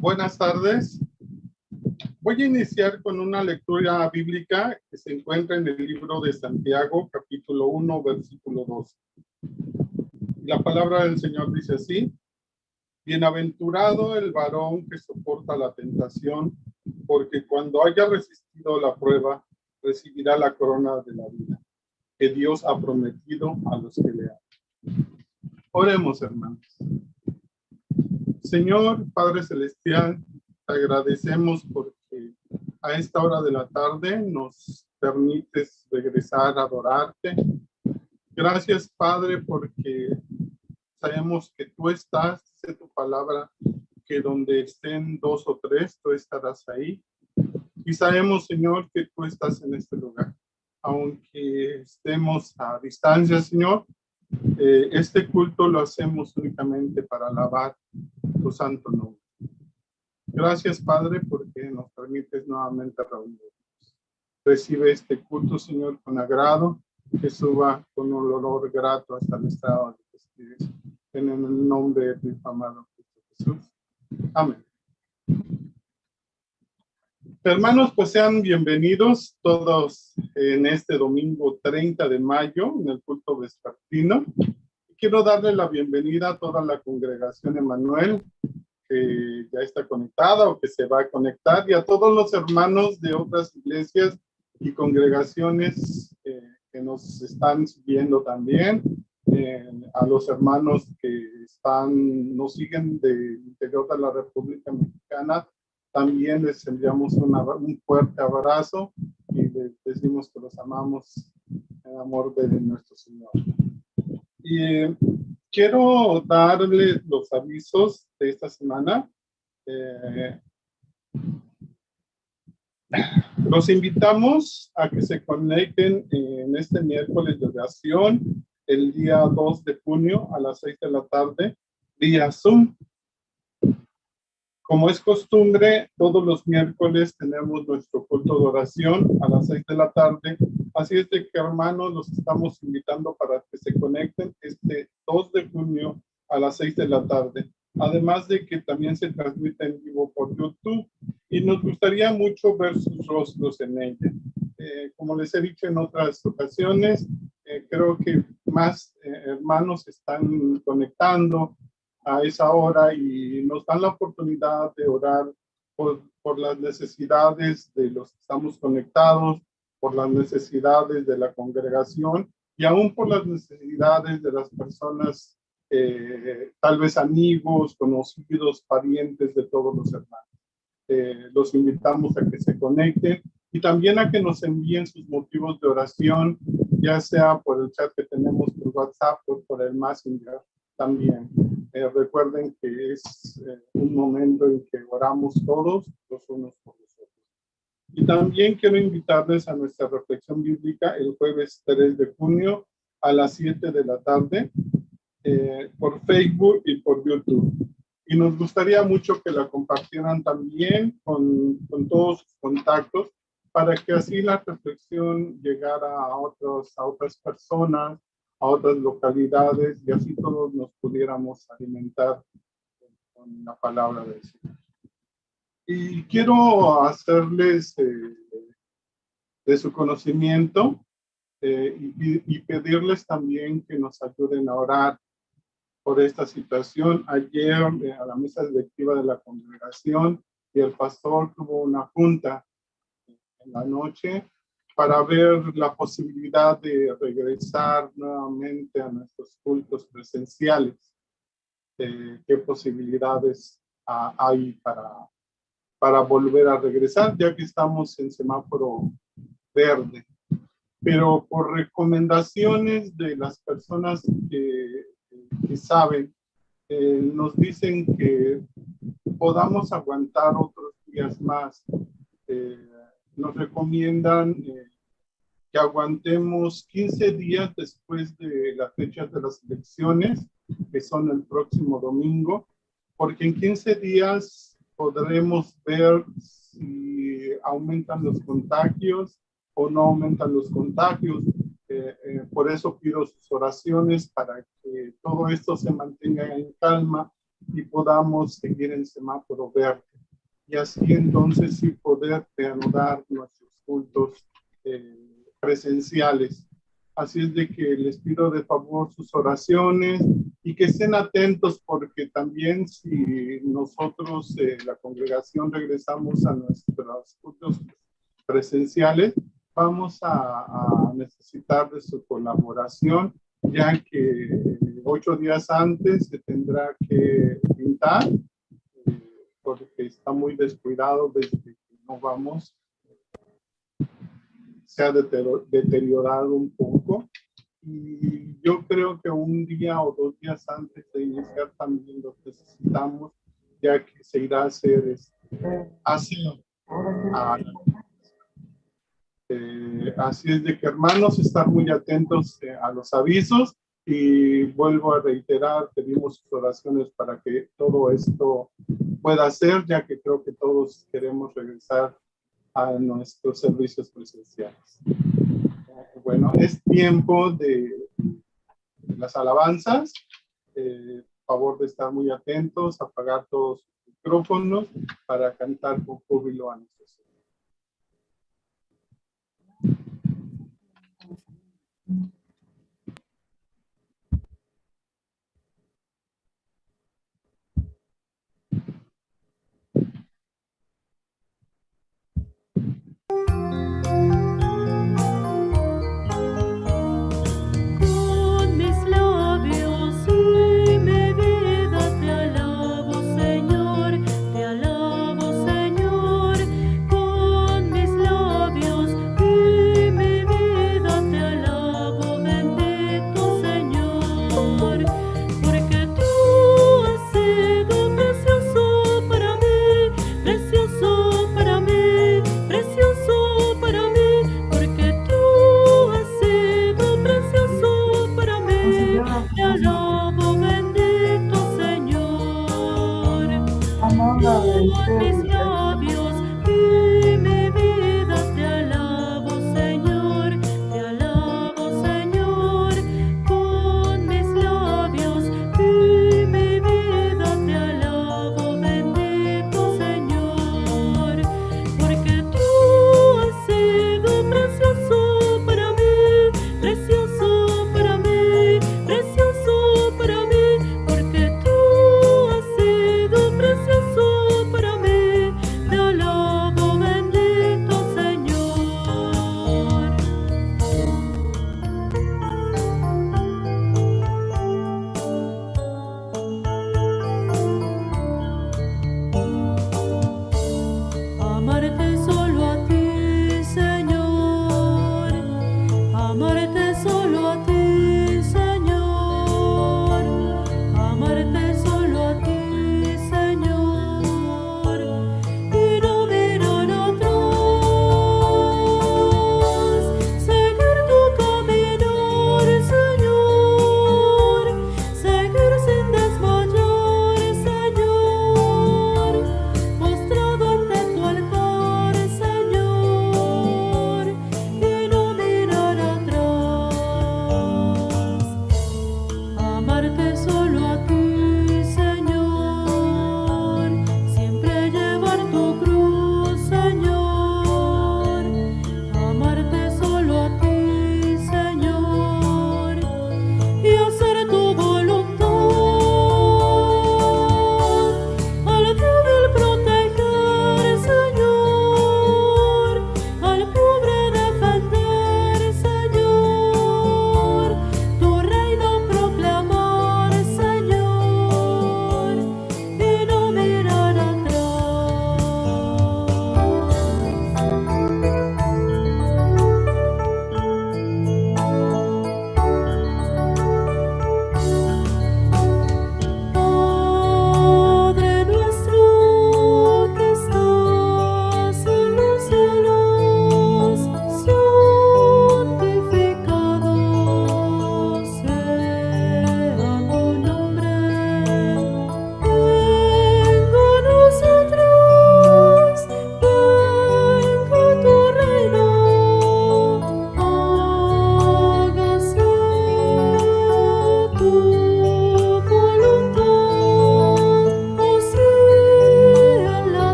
Buenas tardes. Voy a iniciar con una lectura bíblica que se encuentra en el libro de Santiago, capítulo 1, versículo 2. La palabra del Señor dice así: Bienaventurado el varón que soporta la tentación, porque cuando haya resistido la prueba, recibirá la corona de la vida que Dios ha prometido a los que le aman. Oremos, hermanos. Señor Padre Celestial, te agradecemos porque a esta hora de la tarde nos permites regresar a adorarte. Gracias, Padre, porque sabemos que tú estás, dice tu palabra, que donde estén dos o tres, tú estarás ahí. Y sabemos, Señor, que tú estás en este lugar. Aunque estemos a distancia, Señor, este culto lo hacemos únicamente para alabar tu santo nombre. Gracias, Padre, porque nos permites nuevamente reunirnos. Recibe este culto, Señor, con agrado, que suba con un olor grato hasta el estado de tu espíritu. En el nombre de tu amado Cristo Jesús. Amén. Hermanos, pues sean bienvenidos todos en este domingo 30 de mayo, en el culto vespertino. Quiero darle la bienvenida a toda la congregación Emmanuel, que ya está conectada o que se va a conectar, y a todos los hermanos de otras iglesias y congregaciones que nos están siguiendo también, a los hermanos que nos siguen del interior de la República Mexicana. También les enviamos un fuerte abrazo y les decimos que los amamos en amor de nuestro Señor. Y quiero darles los avisos de esta semana. Los invitamos a que se conecten en este miércoles de oración, el día 2 de junio a las 6 de la tarde, vía Zoom. Como es costumbre, todos los miércoles tenemos nuestro culto de oración a las 6 de la tarde. Así es de que, hermanos, los estamos invitando para que se conecten este 2 de junio a las 6 de la tarde. Además de que también se transmite en vivo por YouTube y nos gustaría mucho ver sus rostros en ella. Como les he dicho en otras ocasiones, creo que más hermanos están conectando a esa hora y nos dan la oportunidad de orar por las necesidades de los que estamos conectados, por las necesidades de la congregación y aún por las necesidades de las personas, tal vez amigos, conocidos, parientes de todos los hermanos. Los invitamos a que se conecten y también a que nos envíen sus motivos de oración, ya sea por el chat que tenemos por WhatsApp o por el Messenger también. Recuerden que es un momento en que oramos todos los unos por los otros. Y también quiero invitarles a nuestra reflexión bíblica el jueves 3 de junio a las 7 de la tarde por Facebook y por YouTube. Y nos gustaría mucho que la compartieran también con todos sus contactos para que así la reflexión llegara a otras personas, a otras localidades, y así todos nos pudiéramos alimentar con la palabra del Señor. Y quiero hacerles de su conocimiento y pedirles también que nos ayuden a orar por esta situación. Ayer a la mesa directiva de la congregación y el pastor tuvo una junta en la noche para ver la posibilidad de regresar nuevamente a nuestros cultos presenciales. ¿Qué posibilidades hay para volver a regresar, ya que estamos en semáforo verde? Pero por recomendaciones de las personas que saben, nos dicen que podamos aguantar otros días más. Nos recomiendan que aguantemos 15 días después de las fechas de las elecciones, que son el próximo domingo, porque en 15 días podremos ver si aumentan los contagios o no aumentan los contagios. Por eso pido sus oraciones para que todo esto se mantenga en calma y podamos seguir en semáforo verde. y así entonces sí poder reanudar nuestros cultos presenciales. Así es de que les pido de favor sus oraciones y que estén atentos, porque también si nosotros, la congregación, regresamos a nuestros cultos presenciales, vamos a necesitar de su colaboración, ya que 8 días antes se tendrá que pintar, porque está muy descuidado desde que no vamos, se ha deteriorado un poco, y yo creo que un día o 2 días antes de iniciar también lo necesitamos, ya que se irá a hacer aseo. Así es de que, hermanos, estar muy atentos a los avisos, y vuelvo a reiterar, pedimos sus oraciones para que todo esto pueda ser, ya que creo que todos queremos regresar a nuestros servicios presenciales. Bueno, es tiempo de las alabanzas. Favor de estar muy atentos, apagar todos los micrófonos para cantar con júbilo a nuestro Señor. Con mis labios y mi vida te alabo, Señor,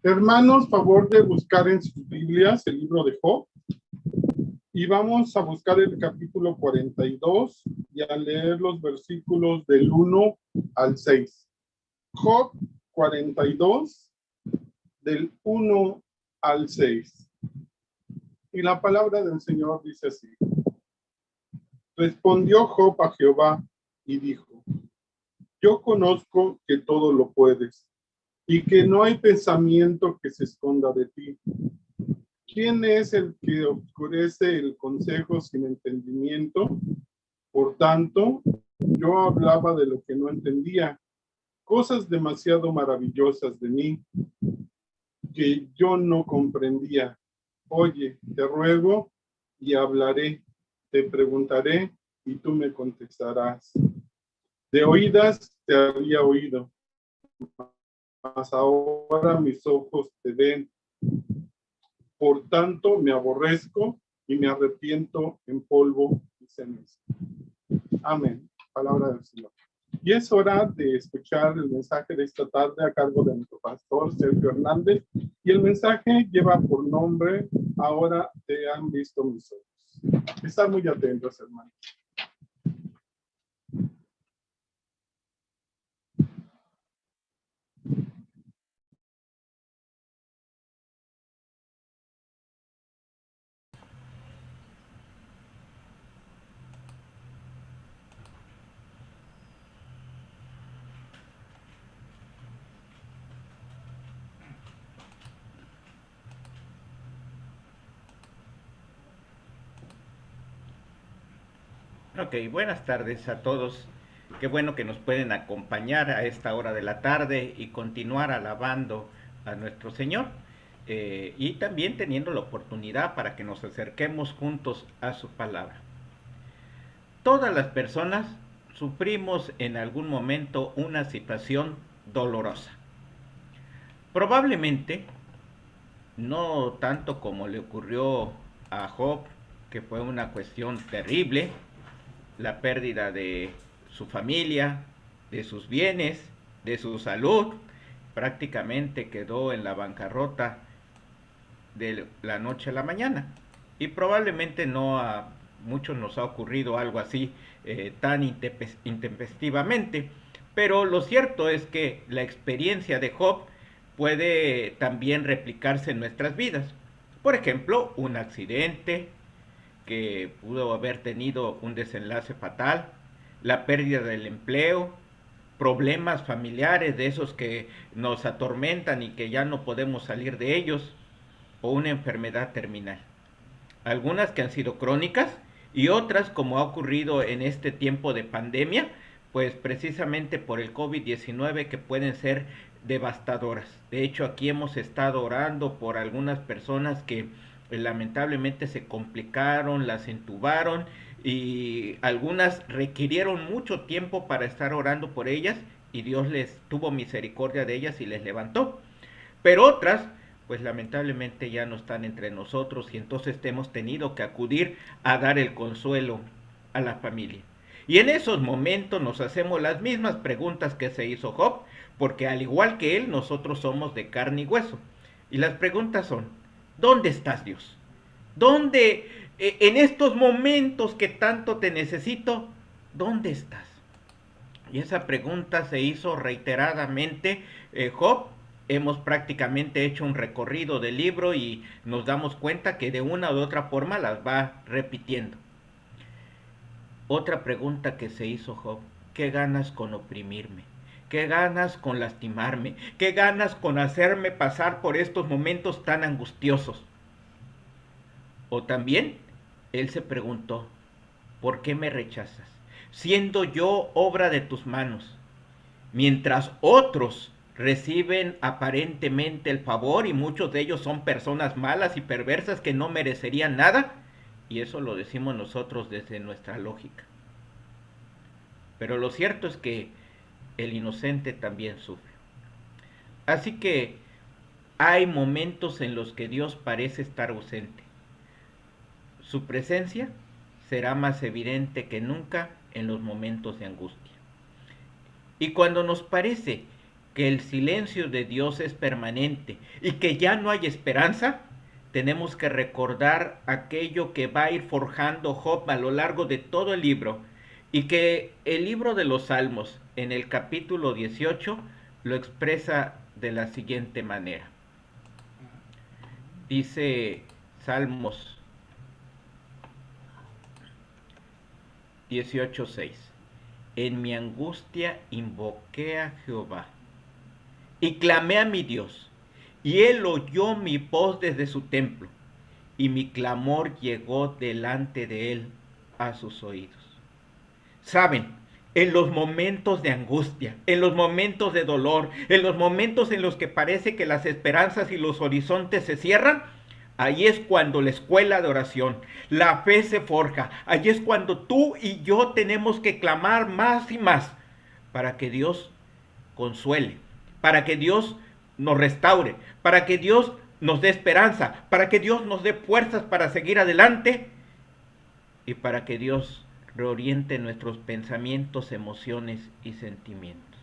Hermanos, favor de buscar en sus Biblias el libro de Job. Y vamos a buscar el capítulo 42 y a leer los versículos del 1 al 6. Job 42, del 1 al 6. Y la palabra del Señor dice así. Respondió Job a Jehová y dijo, yo conozco que todo lo puedes y que no hay pensamiento que se esconda de ti. ¿Quién es el que oscurece el consejo sin entendimiento? Por tanto, yo hablaba de lo que no entendía, cosas demasiado maravillosas de mí que yo no comprendía. Oye, te ruego y hablaré, te preguntaré y tú me contestarás. De oídas te había oído, mas ahora mis ojos te ven. Por tanto, me aborrezco y me arrepiento en polvo y ceniza. Amén. Palabra del Señor. Y es hora de escuchar el mensaje de esta tarde a cargo de nuestro pastor Sergio Hernández. Y el mensaje lleva por nombre, ahora te han visto mis ojos. Están muy atentos, hermanos. Ok, buenas tardes a todos. Qué bueno que nos pueden acompañar a esta hora de la tarde y continuar alabando a nuestro Señor y también teniendo la oportunidad para que nos acerquemos juntos a su palabra. Todas las personas sufrimos en algún momento una situación dolorosa. Probablemente no tanto como le ocurrió a Job, que fue una cuestión terrible, la pérdida de su familia, de sus bienes, de su salud, prácticamente quedó en la bancarrota de la noche a la mañana. Y probablemente no a muchos nos ha ocurrido algo así tan intempestivamente, pero lo cierto es que la experiencia de Job puede también replicarse en nuestras vidas. Por ejemplo, un accidente, que pudo haber tenido un desenlace fatal, la pérdida del empleo, problemas familiares de esos que nos atormentan y que ya no podemos salir de ellos, o una enfermedad terminal. Algunas que han sido crónicas y otras, como ha ocurrido en este tiempo de pandemia, pues precisamente por el COVID-19, que pueden ser devastadoras. De hecho, aquí hemos estado orando por algunas personas que lamentablemente se complicaron, las entubaron y algunas requirieron mucho tiempo para estar orando por ellas y Dios les tuvo misericordia de ellas y les levantó. Pero otras, pues lamentablemente ya no están entre nosotros y entonces hemos tenido que acudir a dar el consuelo a la familia. Y en esos momentos nos hacemos las mismas preguntas que se hizo Job, porque al igual que él, nosotros somos de carne y hueso. Y las preguntas son, ¿dónde estás, Dios? ¿Dónde, en estos momentos que tanto te necesito, dónde estás? Y esa pregunta se hizo reiteradamente Job. Hemos prácticamente hecho un recorrido del libro y nos damos cuenta que de una u otra forma las va repitiendo. Otra pregunta que se hizo Job, ¿qué ganas con oprimirme? ¿Qué ganas con lastimarme? ¿Qué ganas con hacerme pasar por estos momentos tan angustiosos? O también, él se preguntó, ¿por qué me rechazas? Siendo yo obra de tus manos, mientras otros reciben aparentemente el favor y muchos de ellos son personas malas y perversas que no merecerían nada, y eso lo decimos nosotros desde nuestra lógica. Pero lo cierto es que el inocente también sufre. Así que hay momentos en los que Dios parece estar ausente. Su presencia será más evidente que nunca en los momentos de angustia. Y cuando nos parece que el silencio de Dios es permanente y que ya no hay esperanza, tenemos que recordar aquello que va a ir forjando Job a lo largo de todo el libro, y que el libro de los Salmos, en el capítulo 18, lo expresa de la siguiente manera. Dice Salmos 18:6: en mi angustia invoqué a Jehová y clamé a mi Dios, y él oyó mi voz desde su templo, y mi clamor llegó delante de él a sus oídos. Saben, en los momentos de angustia, en los momentos de dolor, en los momentos en los que parece que las esperanzas y los horizontes se cierran, ahí es cuando la escuela de oración, la fe se forja. Ahí es cuando tú y yo tenemos que clamar más y más para que Dios consuele, para que Dios nos restaure, para que Dios nos dé esperanza, para que Dios nos dé fuerzas para seguir adelante y para que Dios reoriente nuestros pensamientos, emociones y sentimientos.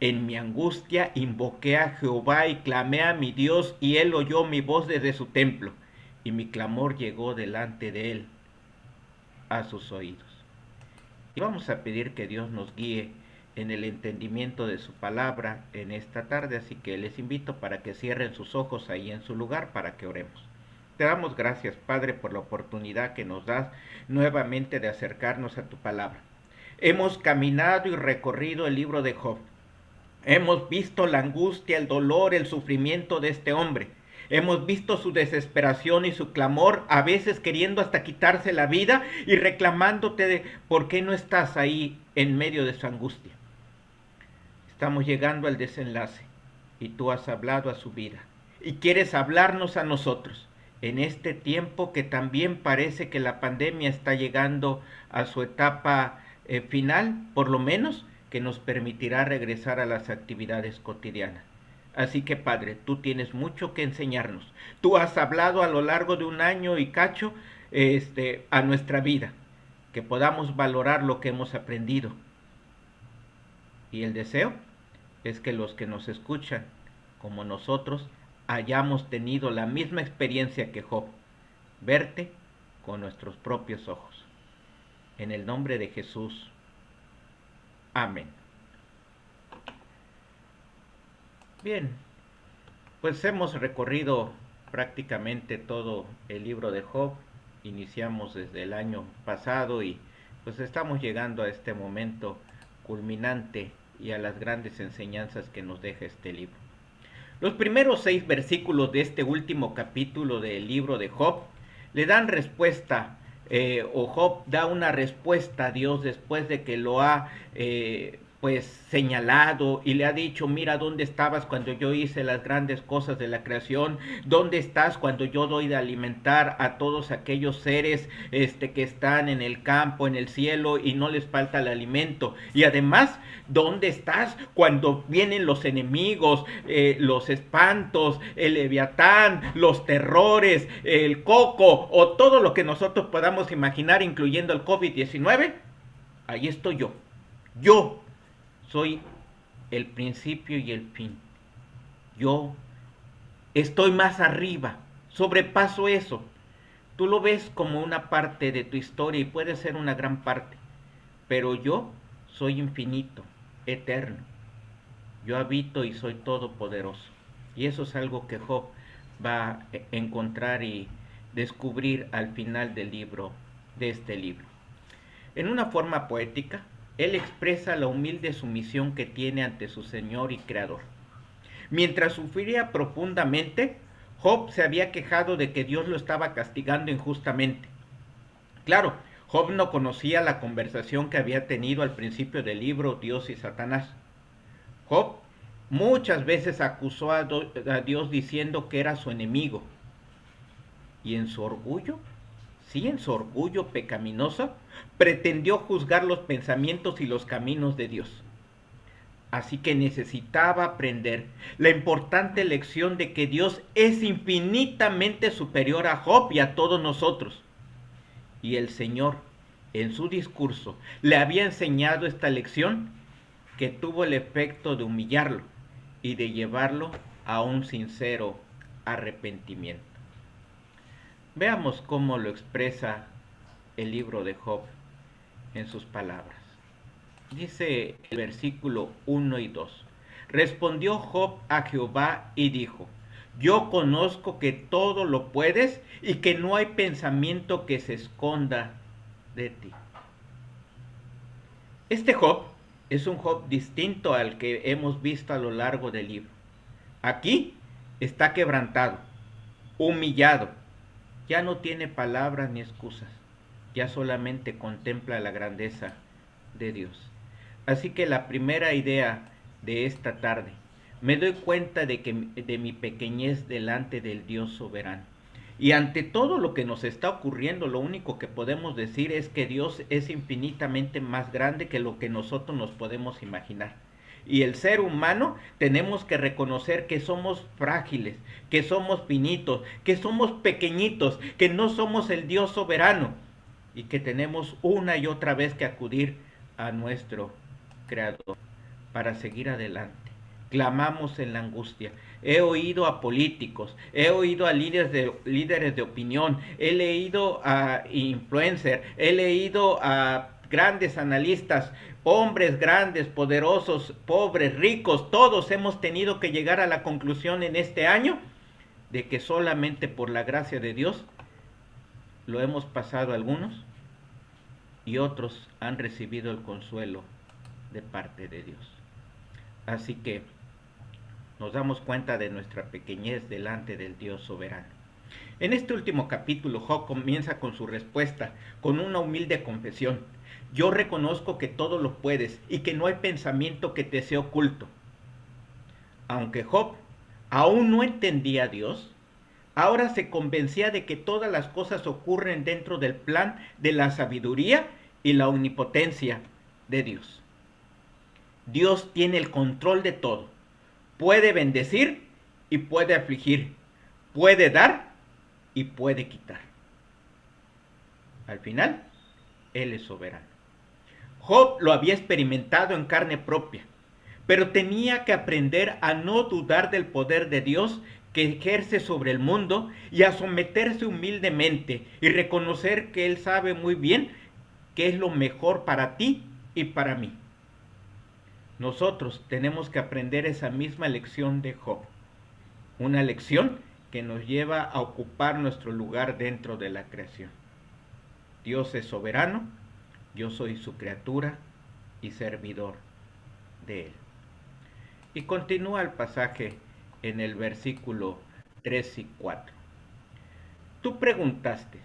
En mi angustia invoqué a Jehová y clamé a mi Dios, y él oyó mi voz desde su templo, y mi clamor llegó delante de él a sus oídos. Y vamos a pedir que Dios nos guíe en el entendimiento de su palabra en esta tarde, así que les invito para que cierren sus ojos ahí en su lugar para que oremos. Te damos gracias, Padre, por la oportunidad que nos das nuevamente de acercarnos a tu palabra. Hemos caminado y recorrido el libro de Job. Hemos visto la angustia, el dolor, el sufrimiento de este hombre. Hemos visto su desesperación y su clamor, a veces queriendo hasta quitarse la vida y reclamándote de por qué no estás ahí en medio de su angustia. Estamos llegando al desenlace y tú has hablado a su vida y quieres hablarnos a nosotros en este tiempo que también parece que la pandemia está llegando a su etapa final, por lo menos, que nos permitirá regresar a las actividades cotidianas. Así que, Padre, tú tienes mucho que enseñarnos. Tú has hablado a lo largo de un año y cacho a nuestra vida, que podamos valorar lo que hemos aprendido. Y el deseo es que los que nos escuchan, como nosotros, hayamos tenido la misma experiencia que Job, verte con nuestros propios ojos. En el nombre de Jesús. Amén. Bien, pues hemos recorrido prácticamente todo el libro de Job. Iniciamos desde el año pasado y pues estamos llegando a este momento culminante y a las grandes enseñanzas que nos deja este libro. Los primeros 6 versículos de este último capítulo del libro de Job le dan respuesta, o Job da una respuesta a Dios después de que lo ha señalado y le ha dicho: mira dónde estabas cuando yo hice las grandes cosas de la creación, dónde estás cuando yo doy de alimentar a todos aquellos seres que están en el campo, en el cielo, y no les falta el alimento, y además dónde estás cuando vienen los enemigos, los espantos, el leviatán, los terrores, el coco o todo lo que nosotros podamos imaginar, incluyendo el COVID-19. Ahí estoy yo soy el principio y el fin. Yo estoy más arriba, sobrepaso eso. Tú lo ves como una parte de tu historia y puede ser una gran parte, pero yo soy infinito, eterno. Yo habito y soy todopoderoso. Y eso es algo que Job va a encontrar y descubrir al final del libro, de este libro. En una forma poética, él expresa la humilde sumisión que tiene ante su Señor y Creador. Mientras sufría profundamente, Job se había quejado de que Dios lo estaba castigando injustamente. Claro, Job no conocía la conversación que había tenido al principio del libro Dios y Satanás. Job muchas veces acusó a Dios diciendo que era su enemigo. Y en su orgullo, en su orgullo pecaminoso, pretendió juzgar los pensamientos y los caminos de Dios. Así que necesitaba aprender la importante lección de que Dios es infinitamente superior a Job y a todos nosotros. Y el Señor, en su discurso, le había enseñado esta lección que tuvo el efecto de humillarlo y de llevarlo a un sincero arrepentimiento. Veamos cómo lo expresa el libro de Job en sus palabras. Dice el versículo 1 y 2. Respondió Job a Jehová y dijo: yo conozco que todo lo puedes y que no hay pensamiento que se esconda de ti. Este Job es un Job distinto al que hemos visto a lo largo del libro. Aquí está quebrantado, humillado, ya no tiene palabras ni excusas, ya solamente contempla la grandeza de Dios. Así que la primera idea de esta tarde: me doy cuenta de mi pequeñez delante del Dios soberano. Y ante todo lo que nos está ocurriendo, lo único que podemos decir es que Dios es infinitamente más grande que lo que nosotros nos podemos imaginar. Y el ser humano tenemos que reconocer que somos frágiles, que somos finitos, que somos pequeñitos, que no somos el Dios soberano y que tenemos una y otra vez que acudir a nuestro Creador para seguir adelante. Clamamos en la angustia. He oído a políticos, he oído a líderes de opinión, he leído a influencers, he leído a grandes analistas, hombres grandes, poderosos, pobres, ricos, todos hemos tenido que llegar a la conclusión en este año de que solamente por la gracia de Dios lo hemos pasado algunos y otros han recibido el consuelo de parte de Dios. Así que nos damos cuenta de nuestra pequeñez delante del Dios soberano. En este último capítulo, Job comienza con su respuesta, con una humilde confesión. Yo reconozco que todo lo puedes y que no hay pensamiento que te sea oculto. Aunque Job aún no entendía a Dios, ahora se convencía de que todas las cosas ocurren dentro del plan de la sabiduría y la omnipotencia de Dios. Dios tiene el control de todo. Puede bendecir y puede afligir. Puede dar y puede quitar. Al final, Él es soberano. Job lo había experimentado en carne propia, pero tenía que aprender a no dudar del poder de Dios que ejerce sobre el mundo y a someterse humildemente y reconocer que Él sabe muy bien qué es lo mejor para ti y para mí. Nosotros tenemos que aprender esa misma lección de Job, una lección que nos lleva a ocupar nuestro lugar dentro de la creación. Dios es soberano, yo soy su criatura y servidor de Él. Y continúa el pasaje en el versículo 3 y 4. Tú preguntaste: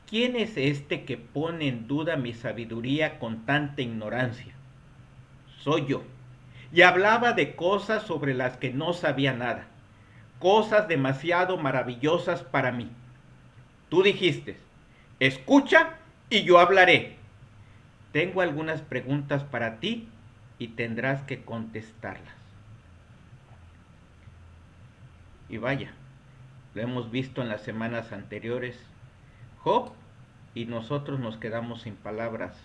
¿quién es este que pone en duda mi sabiduría con tanta ignorancia? Soy yo. Y hablaba de cosas sobre las que no sabía nada, cosas demasiado maravillosas para mí. Tú dijiste: escucha y yo hablaré. Tengo algunas preguntas para ti y tendrás que contestarlas. Y vaya, lo hemos visto en las semanas anteriores. Job y nosotros nos quedamos sin palabras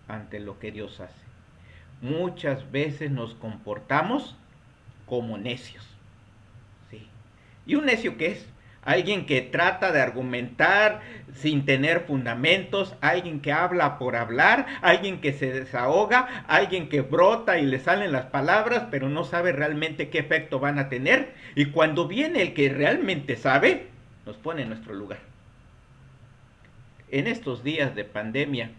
ante lo que Dios hace. Muchas veces nos comportamos como necios. ¿Sí? ¿Y un necio qué es? Alguien que trata de argumentar sin tener fundamentos, alguien que habla por hablar, alguien que se desahoga, alguien que brota y le salen las palabras, pero no sabe realmente qué efecto van a tener. Y cuando viene el que realmente sabe, nos pone en nuestro lugar. En estos días de pandemia,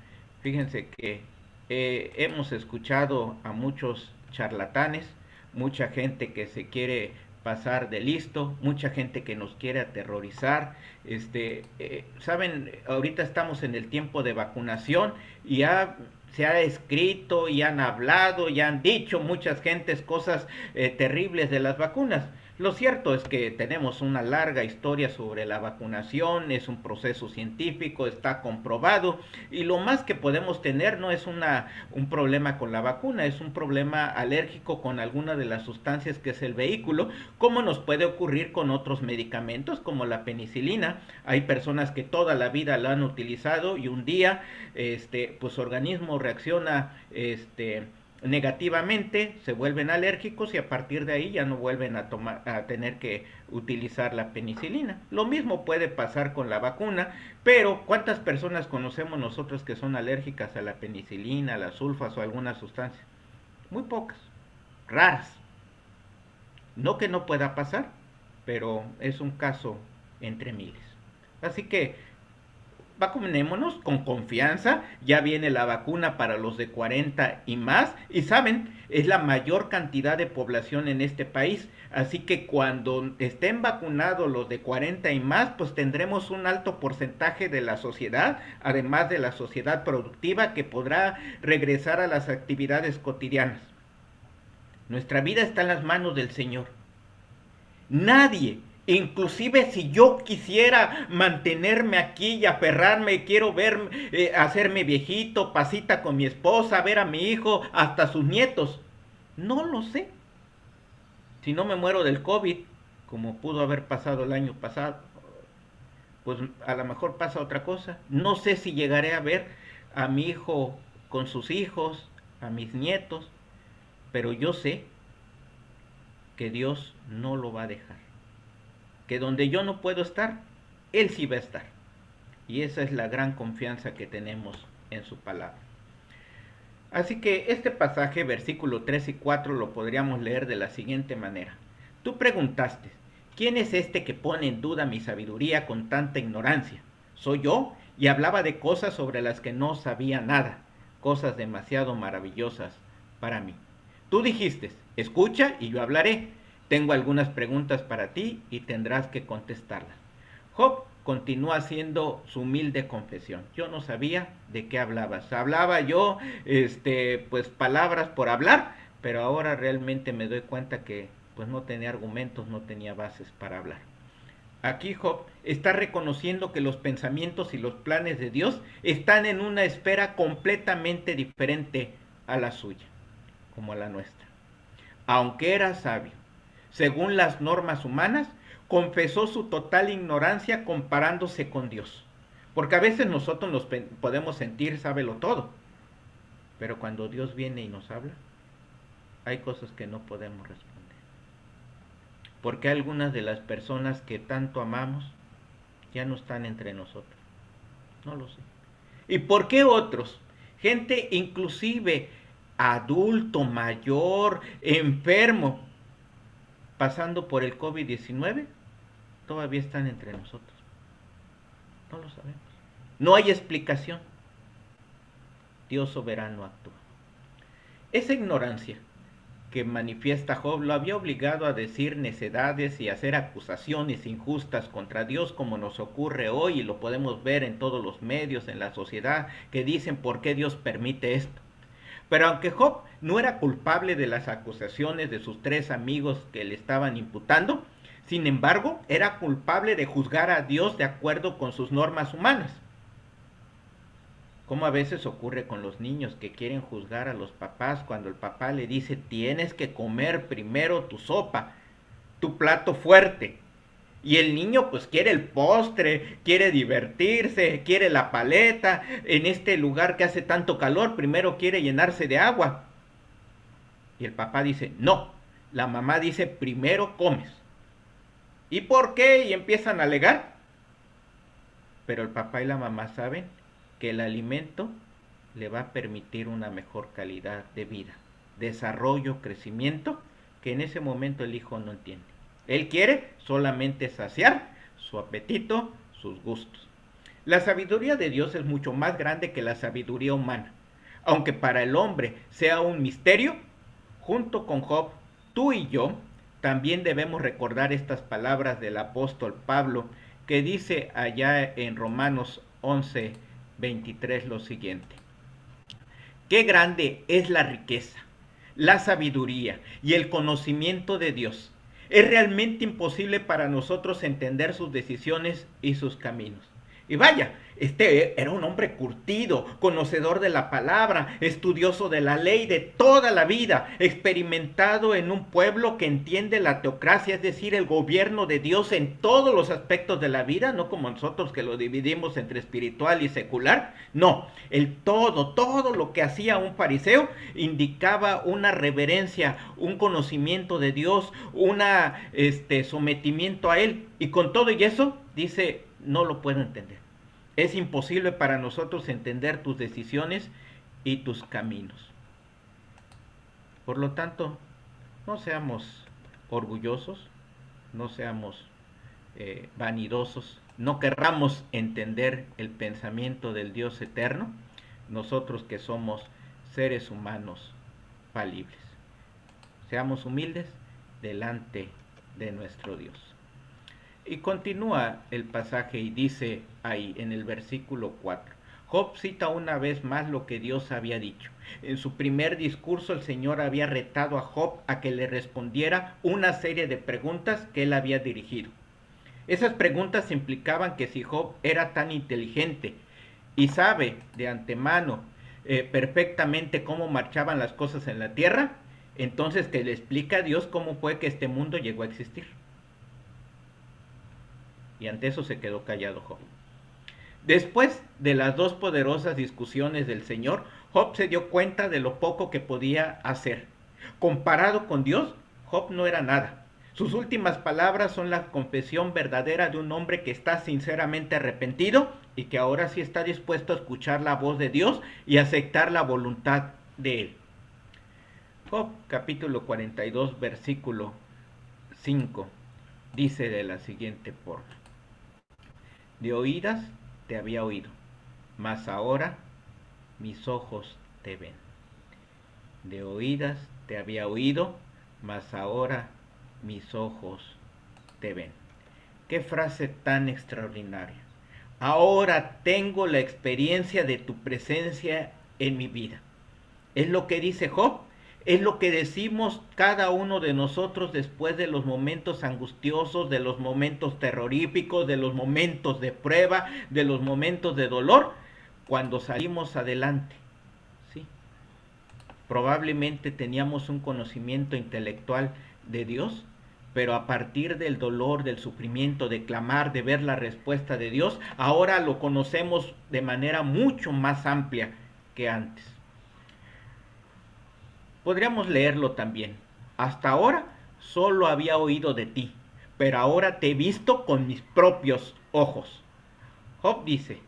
fíjense que hemos escuchado a muchos charlatanes, mucha gente que se quiere pasar de listo, mucha gente que nos quiere aterrorizar. Saben, ahorita estamos en el tiempo de vacunación y se ha escrito y han hablado y han dicho muchas gentes cosas terribles de las vacunas. Lo cierto es que tenemos una larga historia sobre la vacunación, es un proceso científico, está comprobado, y lo más que podemos tener no es un problema con la vacuna, es un problema alérgico con alguna de las sustancias que es el vehículo, como nos puede ocurrir con otros medicamentos como la penicilina. Hay personas que toda la vida la han utilizado y un día pues su organismo reacciona negativamente, se vuelven alérgicos y a partir de ahí ya no vuelven a tener que utilizar la penicilina. Lo mismo puede pasar con la vacuna, pero ¿cuántas personas conocemos nosotros que son alérgicas a la penicilina, a las sulfas o a alguna sustancia? Muy pocas, raras. No que no pueda pasar, pero es un caso entre miles. Así que vacunémonos con confianza, ya viene la vacuna para los de 40 y más, y saben, es la mayor cantidad de población en este país, así que cuando estén vacunados los de 40 y más, pues tendremos un alto porcentaje de la sociedad, además de la sociedad productiva, que podrá regresar a las actividades cotidianas. Nuestra vida está en las manos del Señor. Nadie, inclusive si yo quisiera mantenerme aquí y aferrarme, y quiero ver, hacerme viejito, pasita con mi esposa, ver a mi hijo, hasta sus nietos, no lo sé. Si no me muero del COVID, como pudo haber pasado el año pasado, pues a lo mejor pasa otra cosa. No sé si llegaré a ver a mi hijo con sus hijos, a mis nietos, pero yo sé que Dios no lo va a dejar. Que donde yo no puedo estar, Él sí va a estar. Y esa es la gran confianza que tenemos en su palabra. Así que este pasaje, versículo 3 y 4, lo podríamos leer de la siguiente manera. Tú preguntaste, ¿quién es este que pone en duda mi sabiduría con tanta ignorancia? Soy yo, y hablaba de cosas sobre las que no sabía nada, cosas demasiado maravillosas para mí. Tú dijiste, escucha y yo hablaré. Tengo algunas preguntas para ti y tendrás que contestarlas. Job continúa haciendo su humilde confesión. Yo no sabía de qué hablabas. Hablaba yo, pues palabras por hablar, pero ahora realmente me doy cuenta que pues no tenía argumentos, no tenía bases para hablar. Aquí Job está reconociendo que los pensamientos y los planes de Dios están en una esfera completamente diferente a la suya, como a la nuestra. Aunque era sabio, según las normas humanas, confesó su total ignorancia comparándose con Dios. Porque a veces nosotros nos podemos sentir sábelo todo, pero cuando Dios viene y nos habla, hay cosas que no podemos responder. Porque algunas de las personas que tanto amamos ya no están entre nosotros. No lo sé. ¿Y por qué otros? Gente inclusive adulto, mayor, enfermo, pasando por el COVID-19, todavía están entre nosotros. No lo sabemos. No hay explicación. Dios soberano actúa. Esa ignorancia que manifiesta Job lo había obligado a decir necedades y hacer acusaciones injustas contra Dios, como nos ocurre hoy y lo podemos ver en todos los medios, en la sociedad, que dicen por qué Dios permite esto. Pero aunque Job no era culpable de las acusaciones de sus 3 amigos que le estaban imputando, sin embargo, era culpable de juzgar a Dios de acuerdo con sus normas humanas. Como a veces ocurre con los niños que quieren juzgar a los papás cuando el papá le dice tienes que comer primero tu sopa, tu plato fuerte. Y el niño pues quiere el postre, quiere divertirse, quiere la paleta. En este lugar que hace tanto calor, primero quiere llenarse de agua. Y el papá dice, no. La mamá dice, primero comes. ¿Y por qué? Y empiezan a alegar. Pero el papá y la mamá saben que el alimento le va a permitir una mejor calidad de vida, desarrollo, crecimiento, que en ese momento el hijo no entiende. Él quiere solamente saciar su apetito, sus gustos. La sabiduría de Dios es mucho más grande que la sabiduría humana. Aunque para el hombre sea un misterio, junto con Job, tú y yo también debemos recordar estas palabras del apóstol Pablo, que dice allá en Romanos 11:23 lo siguiente. Qué grande es la riqueza, la sabiduría y el conocimiento de Dios. Es realmente imposible para nosotros entender sus decisiones y sus caminos. Y vaya, este era un hombre curtido, conocedor de la palabra, estudioso de la ley de toda la vida, experimentado en un pueblo que entiende la teocracia, es decir, el gobierno de Dios en todos los aspectos de la vida, no como nosotros que lo dividimos entre espiritual y secular. No, todo lo que hacía un fariseo indicaba una reverencia, un conocimiento de Dios, un sometimiento a él. Y con todo y eso, dice, no lo puedo entender. Es imposible para nosotros entender tus decisiones y tus caminos. Por lo tanto, no seamos orgullosos, no seamos vanidosos, no querramos entender el pensamiento del Dios eterno, nosotros que somos seres humanos falibles. Seamos humildes delante de nuestro Dios. Y continúa el pasaje y dice ahí en el versículo 4. Job cita una vez más lo que Dios había dicho. En su primer discurso el Señor había retado a Job a que le respondiera una serie de preguntas que él había dirigido. Esas preguntas implicaban que si Job era tan inteligente y sabe de antemano perfectamente cómo marchaban las cosas en la tierra, entonces que le explica a Dios cómo fue que este mundo llegó a existir. Y ante eso se quedó callado Job. Después de las dos poderosas discusiones del Señor, Job se dio cuenta de lo poco que podía hacer. Comparado con Dios, Job no era nada. Sus últimas palabras son la confesión verdadera de un hombre que está sinceramente arrepentido y que ahora sí está dispuesto a escuchar la voz de Dios y aceptar la voluntad de él. Job capítulo 42 versículo 5 dice de la siguiente forma: de oídas te había oído, mas ahora mis ojos te ven. De oídas te había oído, mas ahora mis ojos te ven. Qué frase tan extraordinaria. Ahora tengo la experiencia de tu presencia en mi vida. Es lo que dice Job. Es lo que decimos cada uno de nosotros después de los momentos angustiosos, de los momentos terroríficos, de los momentos de prueba, de los momentos de dolor, cuando salimos adelante. ¿Sí? Probablemente teníamos un conocimiento intelectual de Dios, pero a partir del dolor, del sufrimiento, de clamar, de ver la respuesta de Dios, ahora lo conocemos de manera mucho más amplia que antes. Podríamos leerlo también. Hasta ahora solo había oído de ti, pero ahora te he visto con mis propios ojos. Job dice,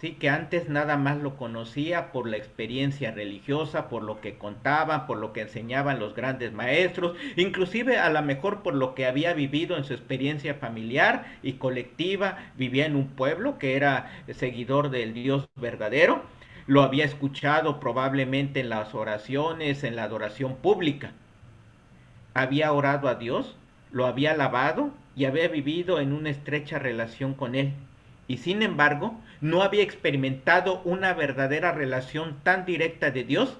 sí, que antes nada más lo conocía por la experiencia religiosa, por lo que contaban, por lo que enseñaban los grandes maestros, inclusive a lo mejor por lo que había vivido en su experiencia familiar y colectiva. Vivía en un pueblo que era seguidor del Dios verdadero. Lo había escuchado probablemente en las oraciones, en la adoración pública. Había orado a Dios, lo había alabado y había vivido en una estrecha relación con Él. Y sin embargo, no había experimentado una verdadera relación tan directa de Dios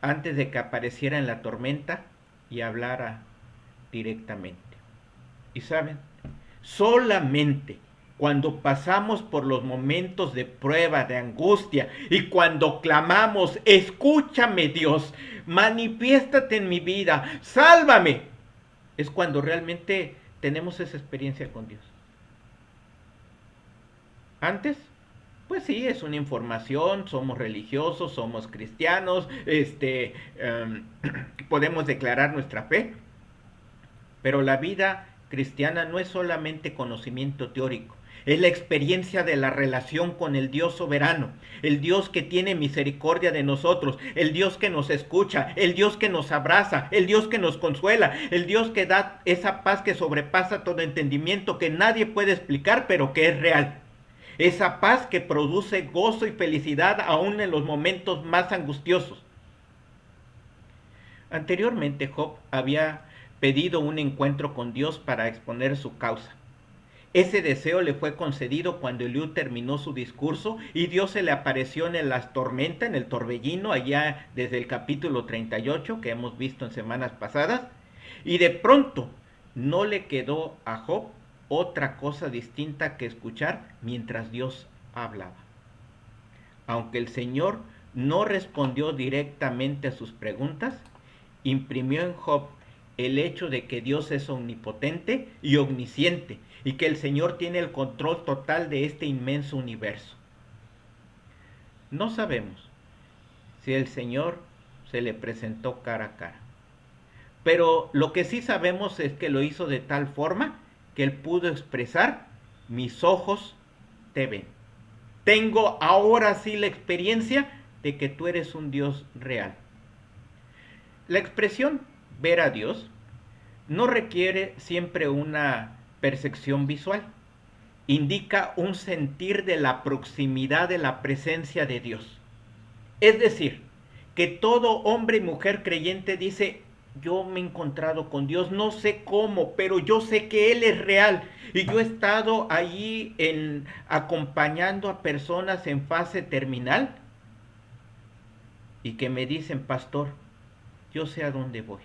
antes de que apareciera en la tormenta y hablara directamente. Y saben, solamente cuando pasamos por los momentos de prueba, de angustia, y cuando clamamos, escúchame Dios, manifiéstate en mi vida, sálvame, es cuando realmente tenemos esa experiencia con Dios. Antes, pues sí, es una información, somos religiosos, somos cristianos, podemos declarar nuestra fe, pero la vida cristiana no es solamente conocimiento teórico. Es la experiencia de la relación con el Dios soberano, el Dios que tiene misericordia de nosotros, el Dios que nos escucha, el Dios que nos abraza, el Dios que nos consuela, el Dios que da esa paz que sobrepasa todo entendimiento, que nadie puede explicar, pero que es real. Esa paz que produce gozo y felicidad aún en los momentos más angustiosos. Anteriormente Job había pedido un encuentro con Dios para exponer su causa. Ese deseo le fue concedido cuando Eliú terminó su discurso y Dios se le apareció en la tormenta, en el torbellino, allá desde el capítulo 38 que hemos visto en semanas pasadas. Y de pronto no le quedó a Job otra cosa distinta que escuchar mientras Dios hablaba. Aunque el Señor no respondió directamente a sus preguntas, imprimió en Job el hecho de que Dios es omnipotente y omnisciente y que el Señor tiene el control total de este inmenso universo. No sabemos si el Señor se le presentó cara a cara, pero lo que sí sabemos es que lo hizo de tal forma que él pudo expresar: mis ojos te ven. Tengo ahora sí la experiencia de que tú eres un Dios real. La expresión ver a Dios no requiere siempre una percepción visual. Indica un sentir de la proximidad de la presencia de Dios. Es decir, que todo hombre y mujer creyente dice: yo me he encontrado con Dios, no sé cómo, pero yo sé que Él es real. Y yo he estado allí acompañando a personas en fase terminal y que me dicen: pastor, yo sé a dónde voy.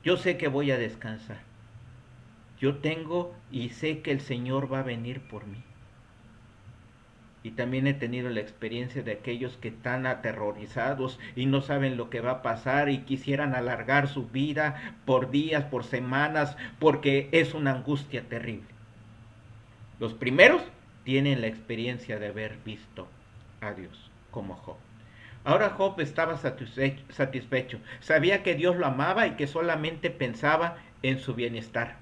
Yo sé que voy a descansar. Yo tengo y sé que el Señor va a venir por mí. Y también he tenido la experiencia de aquellos que están aterrorizados y no saben lo que va a pasar y quisieran alargar su vida por días, por semanas, porque es una angustia terrible. Los primeros tienen la experiencia de haber visto a Dios, como Job. Ahora Job estaba satisfecho. Sabía que Dios lo amaba y que solamente pensaba en su bienestar.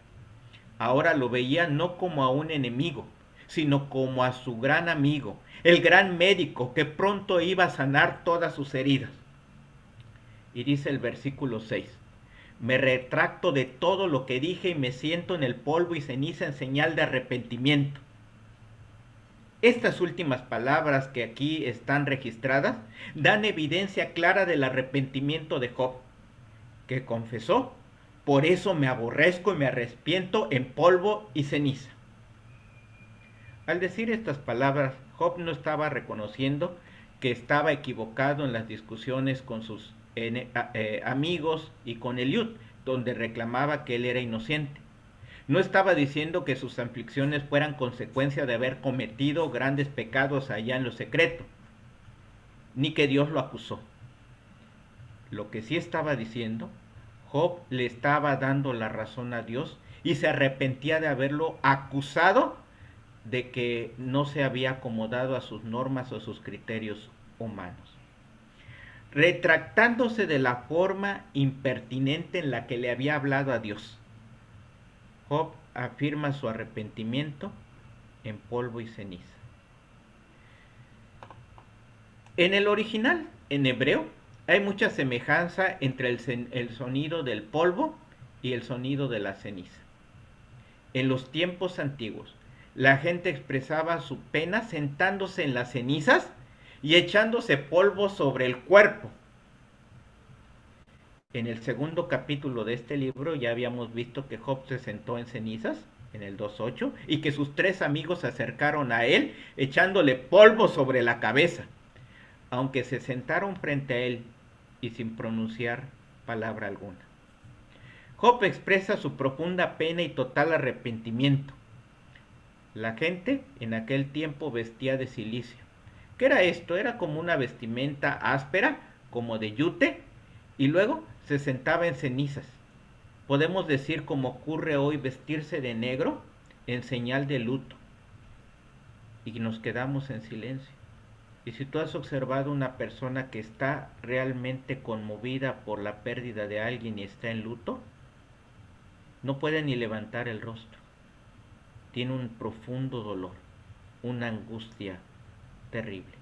Ahora lo veía no como a un enemigo, sino como a su gran amigo, el gran médico que pronto iba a sanar todas sus heridas. Y dice el versículo 6: me retracto de todo lo que dije y me siento en el polvo y ceniza en señal de arrepentimiento. Estas últimas palabras que aquí están registradas dan evidencia clara del arrepentimiento de Job, que confesó: por eso me aborrezco y me arrepiento en polvo y ceniza. Al decir estas palabras, Job no estaba reconociendo que estaba equivocado en las discusiones con sus amigos y con Eliud, donde reclamaba que él era inocente. No estaba diciendo que sus aflicciones fueran consecuencia de haber cometido grandes pecados allá en lo secreto, ni que Dios lo acusó. Lo que sí estaba diciendo, Job le estaba dando la razón a Dios y se arrepentía de haberlo acusado de que no se había acomodado a sus normas o sus criterios humanos. Retractándose de la forma impertinente en la que le había hablado a Dios, Job afirma su arrepentimiento en polvo y ceniza. En el original, en hebreo, hay mucha semejanza entre el sonido del polvo y el sonido de la ceniza. En los tiempos antiguos, la gente expresaba su pena sentándose en las cenizas y echándose polvo sobre el cuerpo. En el segundo capítulo de este libro ya habíamos visto que Job se sentó en cenizas, en el 2.8, y que sus 3 amigos se acercaron a él echándole polvo sobre la cabeza, aunque se sentaron frente a él y sin pronunciar palabra alguna. Job expresa su profunda pena y total arrepentimiento. La gente en aquel tiempo vestía de cilicio. ¿Qué era esto? Era como una vestimenta áspera, como de yute, y luego se sentaba en cenizas. Podemos decir, como ocurre hoy, vestirse de negro en señal de luto. Y nos quedamos en silencio. Y si tú has observado una persona que está realmente conmovida por la pérdida de alguien y está en luto, no puede ni levantar el rostro. Tiene un profundo dolor, una angustia terrible,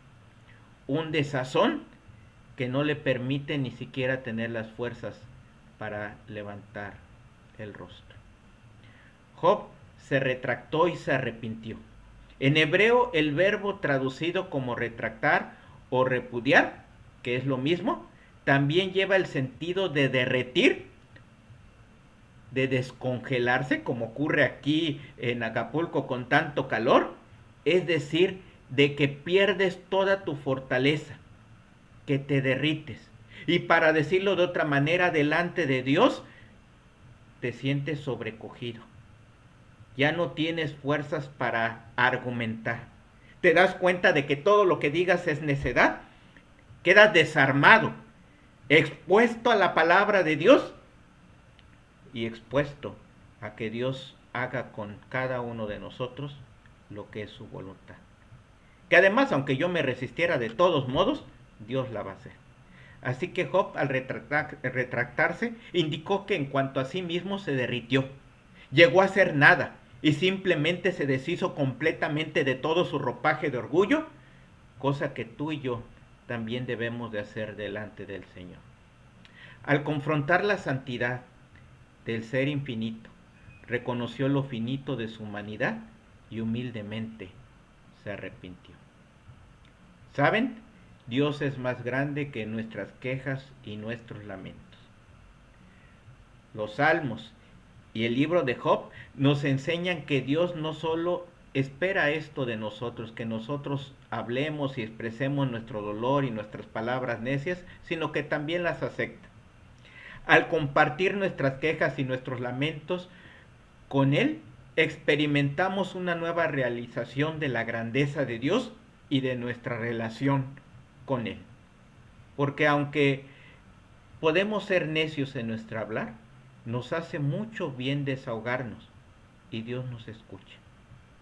un desazón que no le permite ni siquiera tener las fuerzas para levantar el rostro. Job se retractó y se arrepintió. En hebreo, el verbo traducido como retractar o repudiar, que es lo mismo, también lleva el sentido de derretir, de descongelarse, como ocurre aquí en Acapulco con tanto calor, es decir, de que pierdes toda tu fortaleza, que te derrites. Y para decirlo de otra manera, delante de Dios, te sientes sobrecogido. Ya no tienes fuerzas para argumentar. te das cuenta de que todo lo que digas es necedad, quedas desarmado, expuesto a la palabra de Dios y expuesto a que Dios haga con cada uno de nosotros lo que es su voluntad. Que además, aunque yo me resistiera de todos modos, Dios la va a hacer. Así que Job, al retractarse, indicó que en cuanto a sí mismo se derritió. Llegó a ser nada y simplemente se deshizo completamente de todo su ropaje de orgullo, cosa que tú y yo también debemos de hacer delante del Señor. Al confrontar la santidad del ser infinito, reconoció lo finito de su humanidad y humildemente se arrepintió. ¿Saben? Dios es más grande que nuestras quejas y nuestros lamentos. Los salmos y el libro de Job nos enseñan que Dios no solo espera esto de nosotros, que nosotros hablemos y expresemos nuestro dolor y nuestras palabras necias, sino que también las acepta. Al compartir nuestras quejas y nuestros lamentos con Él, experimentamos una nueva realización de la grandeza de Dios y de nuestra relación con Él. Porque aunque podemos ser necios en nuestro hablar, nos hace mucho bien desahogarnos y Dios nos escucha,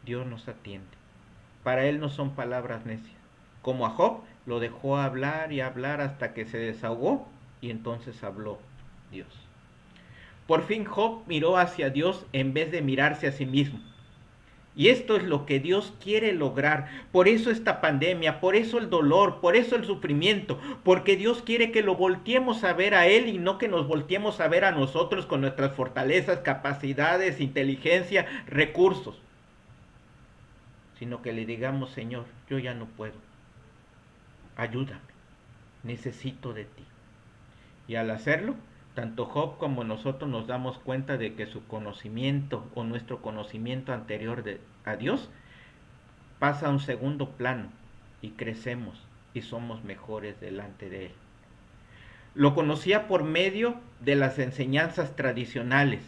Dios nos atiende. Para Él no son palabras necias. Como a Job, lo dejó hablar y hablar hasta que se desahogó y entonces habló Dios. Por fin Job miró hacia Dios en vez de mirarse a sí mismo. Y esto es lo que Dios quiere lograr. Por eso esta pandemia, por eso el dolor, por eso el sufrimiento. Porque Dios quiere que lo volteemos a ver a Él y no que nos volteemos a ver a nosotros con nuestras fortalezas, capacidades, inteligencia, recursos. Sino que le digamos, Señor, yo ya no puedo. Ayúdame. Necesito de ti. Y al hacerlo, tanto Job como nosotros nos damos cuenta de que su conocimiento o nuestro conocimiento anterior a Dios pasa a un segundo plano y crecemos y somos mejores delante de Él. Lo conocía por medio de las enseñanzas tradicionales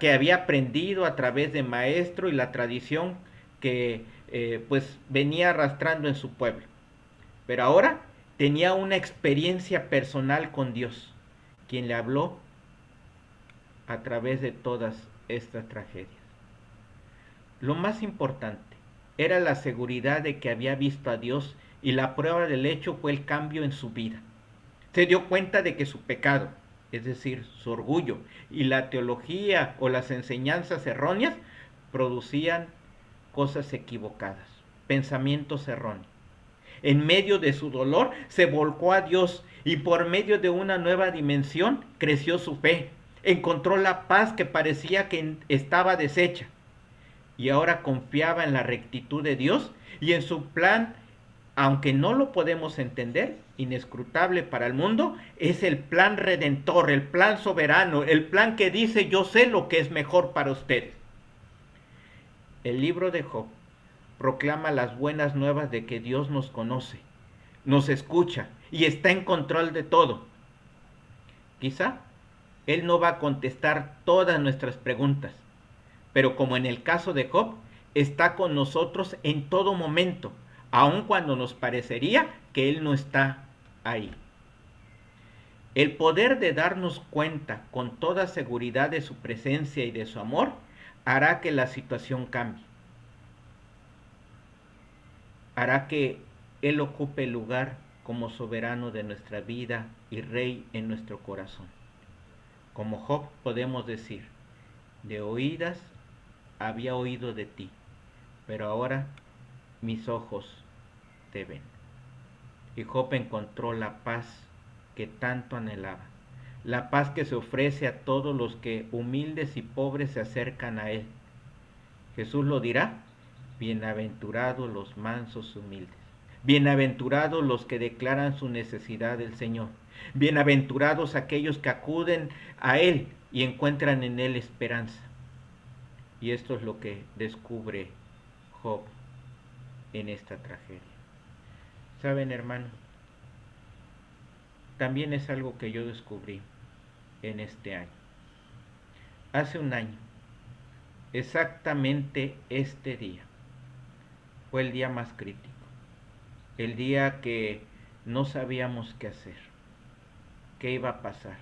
que había aprendido a través de maestro y la tradición que pues venía arrastrando en su pueblo. Pero ahora tenía una experiencia personal con Dios, quien le habló a través de todas estas tragedias. Lo más importante era la seguridad de que había visto a Dios y la prueba del hecho fue el cambio en su vida. Se dio cuenta de que su pecado, es decir, su orgullo y la teología o las enseñanzas erróneas producían cosas equivocadas, pensamientos erróneos. En medio de su dolor se volcó a Dios y por medio de una nueva dimensión creció su fe. Encontró la paz que parecía que estaba deshecha. Y ahora confiaba en la rectitud de Dios y en su plan, aunque no lo podemos entender, inescrutable para el mundo, es el plan redentor, el plan soberano, el plan que dice yo sé lo que es mejor para ustedes. El libro de Job proclama las buenas nuevas de que Dios nos conoce, nos escucha y está en control de todo. Quizá Él no va a contestar todas nuestras preguntas, pero como en el caso de Job, está con nosotros en todo momento, aun cuando nos parecería que Él no está ahí. El poder de darnos cuenta con toda seguridad de su presencia y de su amor hará que la situación cambie. Hará que Él ocupe el lugar como soberano de nuestra vida y rey en nuestro corazón. Como Job podemos decir, de oídas había oído de ti, pero ahora mis ojos te ven. Y Job encontró la paz que tanto anhelaba, la paz que se ofrece a todos los que humildes y pobres se acercan a Él. Jesús lo dirá, bienaventurados los mansos humildes, bienaventurados los que declaran su necesidad del Señor, bienaventurados aquellos que acuden a Él y encuentran en Él esperanza. Y esto es lo que descubre Job en esta tragedia. ¿Saben, hermanos? También es algo que yo descubrí en este año. Hace un año, exactamente este día, fue el día más crítico, el día que no sabíamos qué hacer, qué iba a pasar.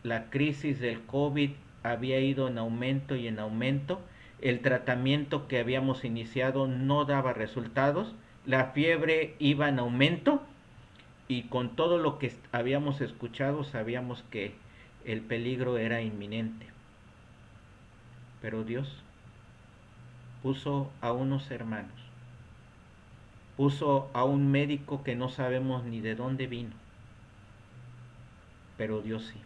La crisis del COVID había ido en aumento y en aumento, el tratamiento que habíamos iniciado no daba resultados, la fiebre iba en aumento y con todo lo que habíamos escuchado sabíamos que el peligro era inminente. Pero Dios puso a unos hermanos, puso a un médico que no sabemos ni de dónde vino, pero Dios sí.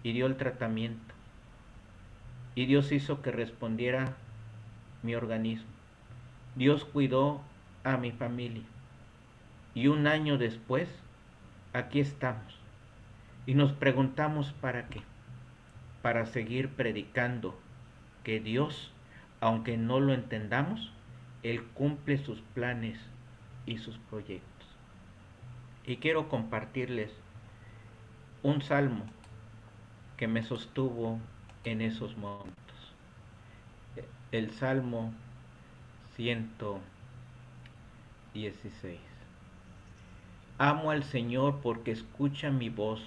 Y dio el tratamiento. Y Dios hizo que respondiera mi organismo. Dios cuidó a mi familia. Y un año después, aquí estamos. Y nos preguntamos para qué. Para seguir predicando que Dios, aunque no lo entendamos, Él cumple sus planes y sus proyectos. Y quiero compartirles un salmo que me sostuvo en esos momentos. El Salmo 116. Amo al Señor porque escucha mi voz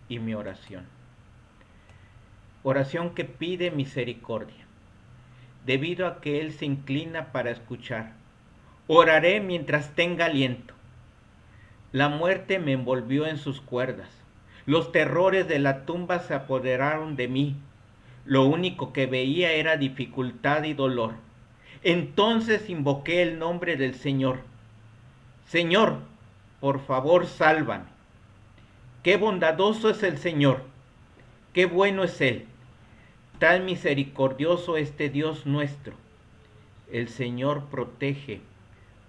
y mi oración. Oración que pide misericordia, debido a que Él se inclina para escuchar. Oraré mientras tenga aliento. La muerte me envolvió en sus cuerdas. Los terrores de la tumba se apoderaron de mí. Lo único que veía era dificultad y dolor. Entonces invoqué el nombre del Señor. Señor, por favor, sálvame. Qué bondadoso es el Señor. Qué bueno es Él. Tan misericordioso este Dios nuestro. El Señor protege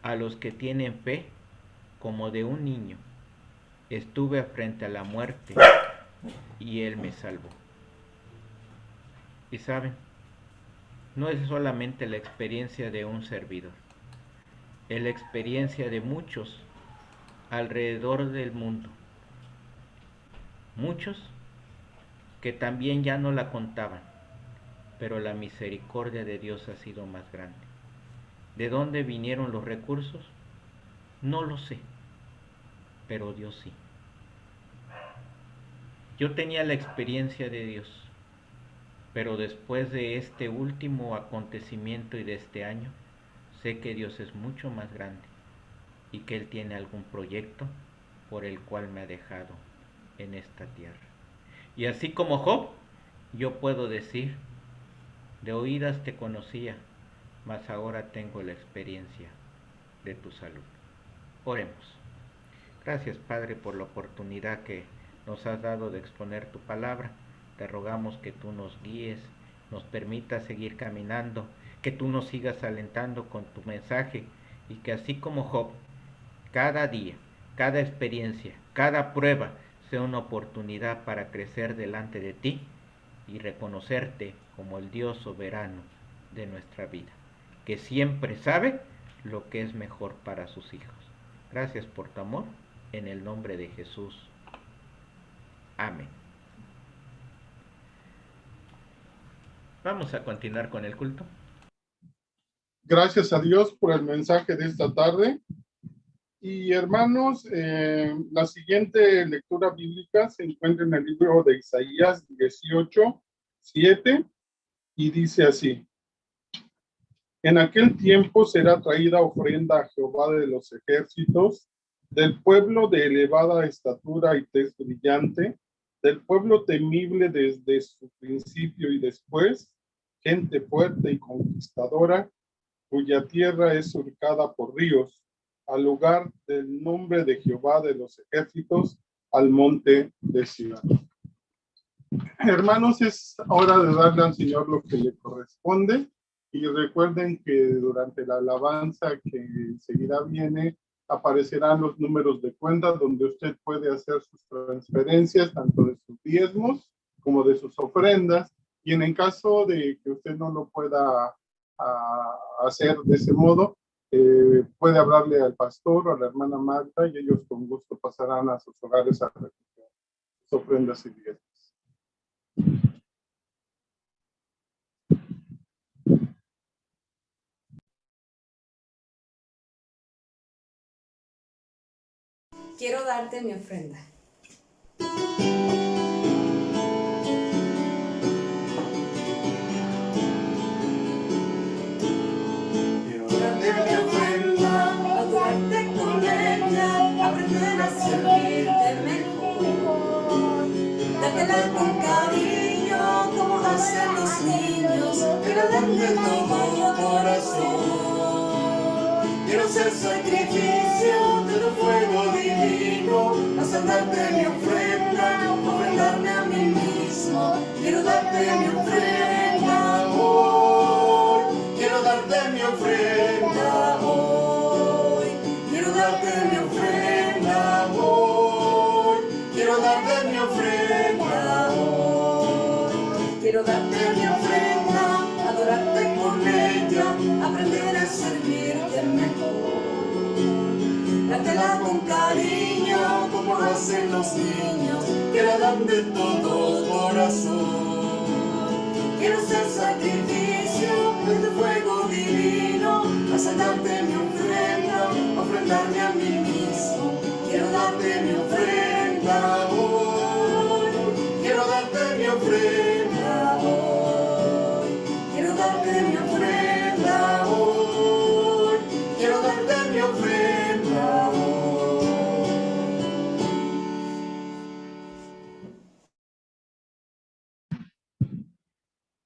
a los que tienen fe como de un niño. Estuve frente a la muerte y Él me salvó. Y saben, no es solamente la experiencia de un servidor, es la experiencia de muchos alrededor del mundo. Muchos que también ya no la contaban, pero la misericordia de Dios ha sido más grande. ¿De dónde vinieron los recursos? No lo sé, pero Dios sí. Yo tenía la experiencia de Dios, pero después de este último acontecimiento y de este año, sé que Dios es mucho más grande y que Él tiene algún proyecto por el cual me ha dejado en esta tierra. Y así como Job, yo puedo decir, de oídas te conocía, mas ahora tengo la experiencia de tu salud. Oremos. Gracias, Padre, por la oportunidad que nos has dado de exponer tu palabra. Te rogamos que tú nos guíes, nos permitas seguir caminando, que tú nos sigas alentando con tu mensaje y que así como Job, cada día, cada experiencia, cada prueba sea una oportunidad para crecer delante de ti y reconocerte como el Dios soberano de nuestra vida, que siempre sabe lo que es mejor para sus hijos. Gracias por tu amor, en el nombre de Jesús. Amén. Vamos a continuar con el culto. Gracias a Dios por el mensaje de esta tarde. Y hermanos, la siguiente lectura bíblica se encuentra en el libro de Isaías 18:7 y dice así: En aquel tiempo será traída ofrenda a Jehová de los ejércitos, del pueblo de elevada estatura y tez brillante, del pueblo temible desde su principio y después, gente fuerte y conquistadora, cuya tierra es surcada por ríos, al lugar del nombre de Jehová de los ejércitos, al monte de Sión. Hermanos, es hora de darle al Señor lo que le corresponde. Y recuerden que durante la alabanza que enseguida viene, aparecerán los números de cuenta donde usted puede hacer sus transferencias, tanto de sus diezmos como de sus ofrendas. Y en el caso de que usted no lo pueda hacer de ese modo, puede hablarle al pastor o a la hermana Marta y ellos con gusto pasarán a sus hogares a recoger sus ofrendas y diezmos. quiero darte mi ofrenda. Quiero darte mi ofrenda, adorarte con ella, aprender a servirte mejor. Dártela con cariño, como hacen los niños, pero desde todo corazón. Quiero ser sacrificio de tu fuego divino, hasta darte mi ofrenda, ofrendarme a mí mismo. Quiero darte mi ofrenda hoy, quiero darte mi ofrenda hoy, quiero darte mi ofrenda hoy, quiero darte mi ofrenda hoy, quiero darte mi ofrenda, adorarte con ella, aprender a servirte mejor. Dártela con cariño, como hacen los niños, que la dan de todo corazón. Quiero ser sacrificio de tu fuego divino, hasta darte mi ofrenda, ofrendarme a mí mismo. Quiero darte mi ofrenda hoy, quiero darte mi ofrenda hoy, quiero darte mi ofrenda hoy, quiero darte mi ofrenda hoy.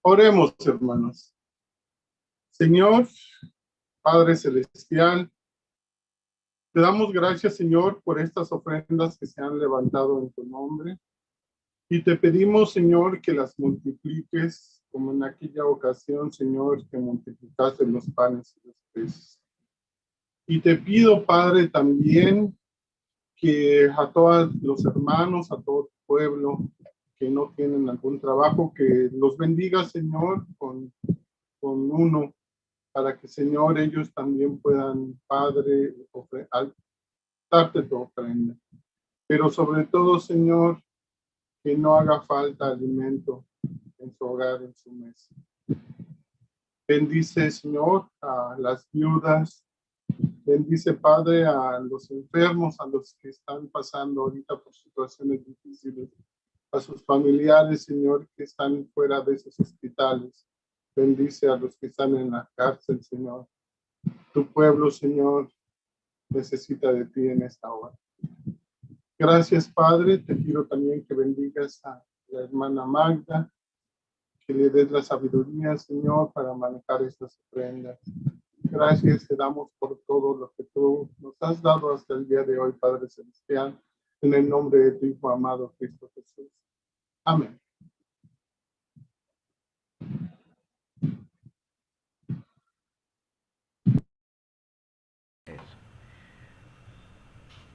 Oremos, hermanos. Señor, Padre Celestial, te damos gracias, Señor, por estas ofrendas que se han levantado en tu nombre. Y te pedimos, Señor, que las multipliques, como en aquella ocasión, Señor, que multiplicaste los panes y los peces. Y te pido, Padre, también que a todos los hermanos, a todo tu pueblo que no tienen algún trabajo, que los bendiga, Señor, con uno, para que, Señor, ellos también puedan, Padre, darte tu ofrenda. Pero sobre todo, Señor, que no haga falta alimento en su hogar, en su mesa. Bendice, Señor, a las viudas. Bendice, Padre, a los enfermos, a los que están pasando ahorita por situaciones difíciles, a sus familiares, Señor, que están fuera de esos hospitales. Bendice a los que están en la cárcel, Señor. Tu pueblo, Señor, necesita de ti en esta hora. Gracias, Padre. Te pido también que bendigas a la hermana Magda, que le des la sabiduría, Señor, para manejar estas ofrendas. Gracias te damos por todo lo que tú nos has dado hasta el día de hoy, Padre Celestial, en el nombre de tu Hijo amado, Cristo Jesús. Amén.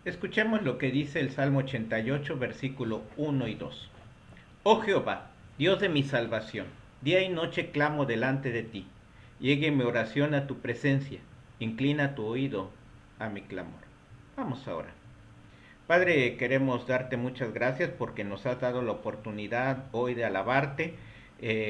Escuchemos lo que dice el Salmo 88, versículo 1 y 2. Oh Jehová, Dios de mi salvación, día y noche clamo delante de ti. Llegue mi oración a tu presencia, inclina tu oído a mi clamor. Vamos ahora. Padre, queremos darte muchas gracias porque nos has dado la oportunidad hoy de alabarte.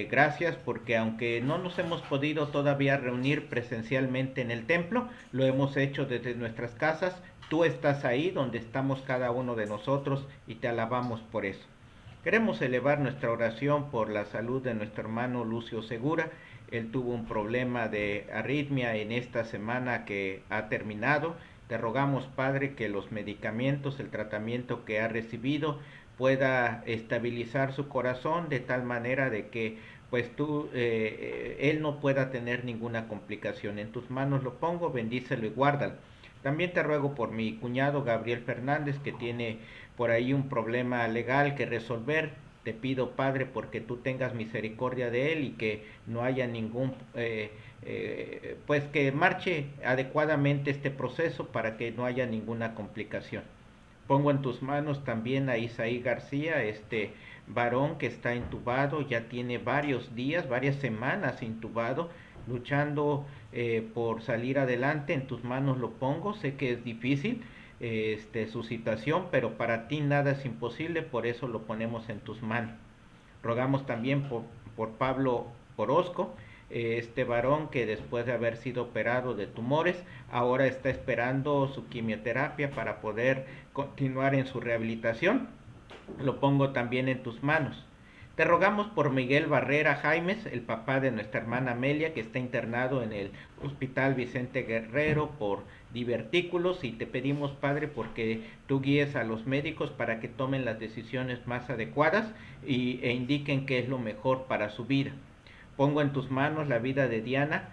Gracias porque aunque no nos hemos podido todavía reunir presencialmente en el templo, lo hemos hecho desde nuestras casas. Tú estás ahí donde estamos cada uno de nosotros y te alabamos por eso. Queremos elevar nuestra oración por la salud de nuestro hermano Lucio Segura. Él tuvo un problema de arritmia en esta semana que ha terminado. Te rogamos, Padre, que los medicamentos, el tratamiento que ha recibido pueda estabilizar su corazón de tal manera de que él no pueda tener ninguna complicación. En tus manos lo pongo, bendícelo y guárdalo. También te ruego por mi cuñado Gabriel Fernández, que tiene por ahí un problema legal que resolver. Te pido, Padre, porque tú tengas misericordia de él y que no haya ningún, pues que marche adecuadamente este proceso para que no haya ninguna complicación. Pongo en tus manos también a Isaí García, este varón que está intubado, ya tiene varios días, varias semanas intubado, luchando por salir adelante. En tus manos lo pongo, sé que es difícil su situación, pero para ti nada es imposible, por eso lo ponemos en tus manos. Rogamos también por Pablo Orozco, este varón que después de haber sido operado de tumores, ahora está esperando su quimioterapia para poder continuar en su rehabilitación. Lo pongo también en tus manos. Te rogamos por Miguel Barrera Jaimes, el papá de nuestra hermana Amelia, que está internado en el Hospital Vicente Guerrero por divertículos, y te pedimos, Padre, porque tú guíes a los médicos para que tomen las decisiones más adecuadas e indiquen qué es lo mejor para su vida. Pongo en tus manos la vida de Diana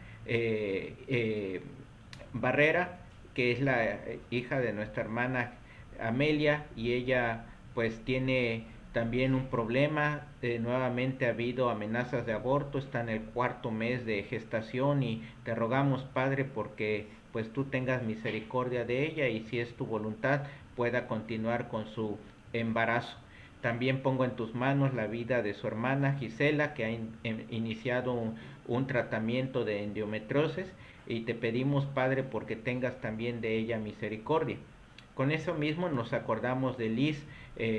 Barrera, que es la hija de nuestra hermana Amelia, y ella pues tiene también un problema. Nuevamente ha habido amenazas de aborto, está en el 4º mes de gestación, y te rogamos, Padre, porque pues tú tengas misericordia de ella y, si es tu voluntad, pueda continuar con su embarazo. También pongo en tus manos la vida de su hermana Gisela, que ha iniciado un tratamiento de endometriosis, y te pedimos, Padre, porque tengas también de ella misericordia. Con eso mismo nos acordamos de Liz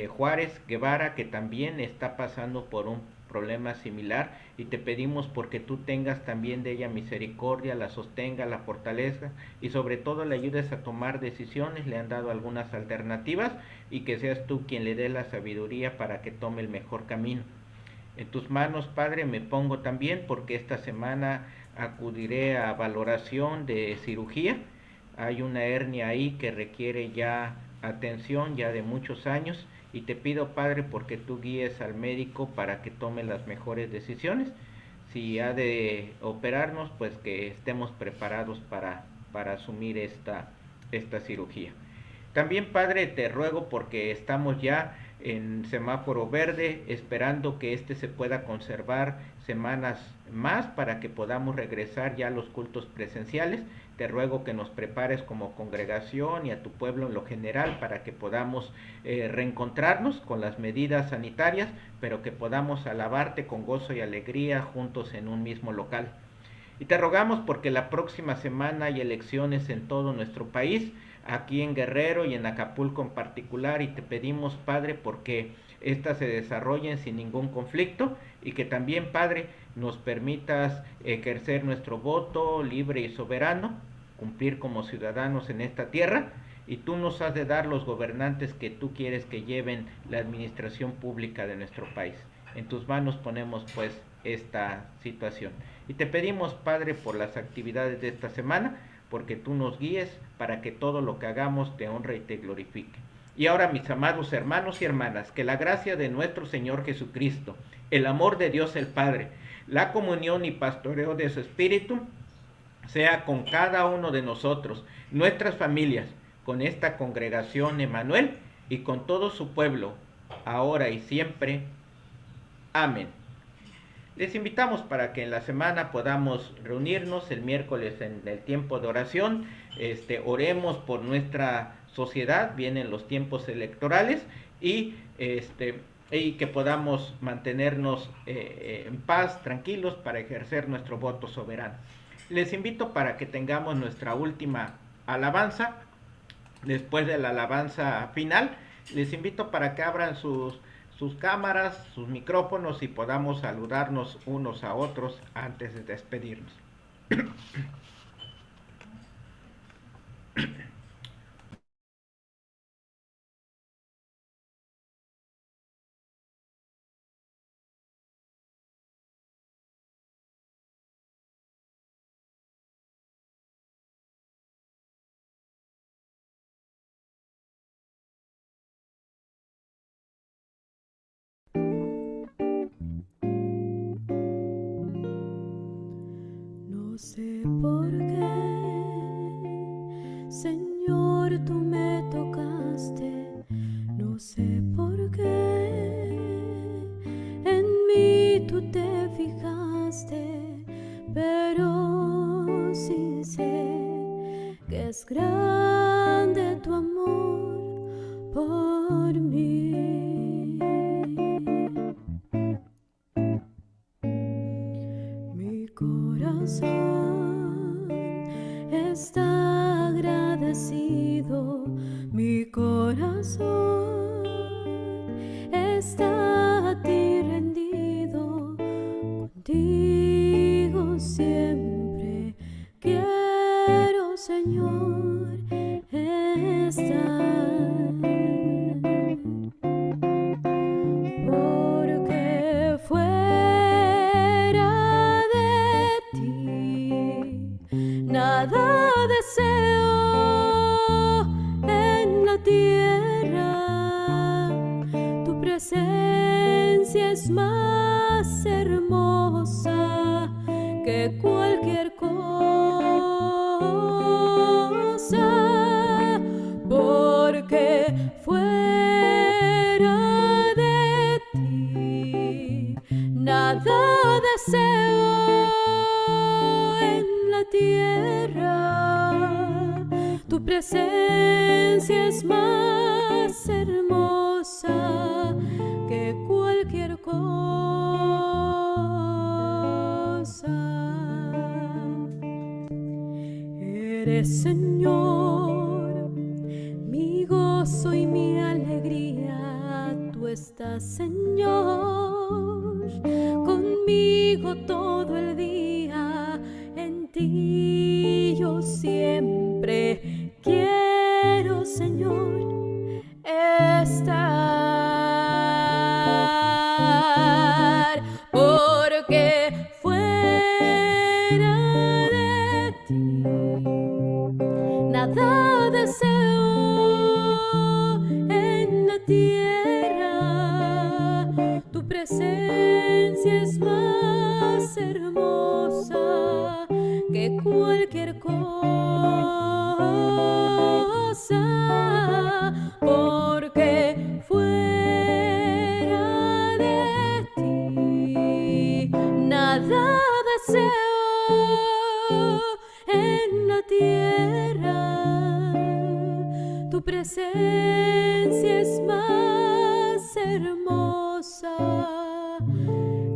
Juárez Guevara, que también está pasando por un problema similar, y te pedimos porque tú tengas también de ella misericordia, la sostenga, la fortalezca, y sobre todo le ayudes a tomar decisiones. Le han dado algunas alternativas, y que seas tú quien le dé la sabiduría para que tome el mejor camino. En tus manos, Padre, me pongo también porque esta semana acudiré a valoración de cirugía. Hay una hernia ahí que requiere ya atención, ya de muchos años, y te pido, Padre, porque tú guíes al médico para que tome las mejores decisiones. Si ha de operarnos, pues que estemos preparados para asumir esta cirugía. También, Padre, te ruego porque estamos ya en semáforo verde, esperando que se pueda conservar semanas más para que podamos regresar ya a los cultos presenciales. Te ruego que nos prepares como congregación y a tu pueblo en lo general para que podamos reencontrarnos con las medidas sanitarias, pero que podamos alabarte con gozo y alegría juntos en un mismo local. Y te rogamos porque la próxima semana hay elecciones en todo nuestro país, aquí en Guerrero y en Acapulco en particular, y te pedimos, Padre, porque éstas se desarrollen sin ningún conflicto, y que también, Padre, nos permitas ejercer nuestro voto libre y soberano, cumplir como ciudadanos en esta tierra, y tú nos has de dar los gobernantes que tú quieres que lleven la administración pública de nuestro país. En tus manos ponemos pues esta situación. Y te pedimos, Padre, por las actividades de esta semana, porque tú nos guíes para que todo lo que hagamos te honre y te glorifique. Y ahora, mis amados hermanos y hermanas, que la gracia de nuestro Señor Jesucristo, el amor de Dios el Padre, la comunión y pastoreo de su Espíritu, sea con cada uno de nosotros, nuestras familias, con esta congregación Emmanuel y con todo su pueblo, ahora y siempre. Amén. Les invitamos para que en la semana podamos reunirnos el miércoles en el tiempo de oración. Oremos por nuestra sociedad, vienen los tiempos electorales, y que podamos mantenernos en paz, tranquilos, para ejercer nuestro voto soberano. Les invito para que tengamos nuestra última alabanza. Después de la alabanza final, les invito para que abran sus cámaras, sus micrófonos, y podamos saludarnos unos a otros antes de despedirnos. No sé por qué, Señor, tú me tocaste. No sé por qué en mí tú te fijaste, pero sí sé que es grande tu amor por mí. Mi corazón está agradecido, mi corazón está a ti rendido, contigo Señor, estar. Porque fuera de ti nada deseo en la tierra. Tu presencia es más hermosa que cualquier cosa, porque fuera de ti nada deseo en la tierra. Tu presencia es más hermosa que cualquier cosa. Eres, Señor, mi gozo y mi alegría. Tú estás, Señor, conmigo todo el día. En ti yo siempre quiero, Señor, estar, porque fuera de ti nada deseo en la tierra. Tu presencia es más hermosa que cualquier cosa, porque fuera de ti nada deseo en la tierra. Tu presencia es más hermosa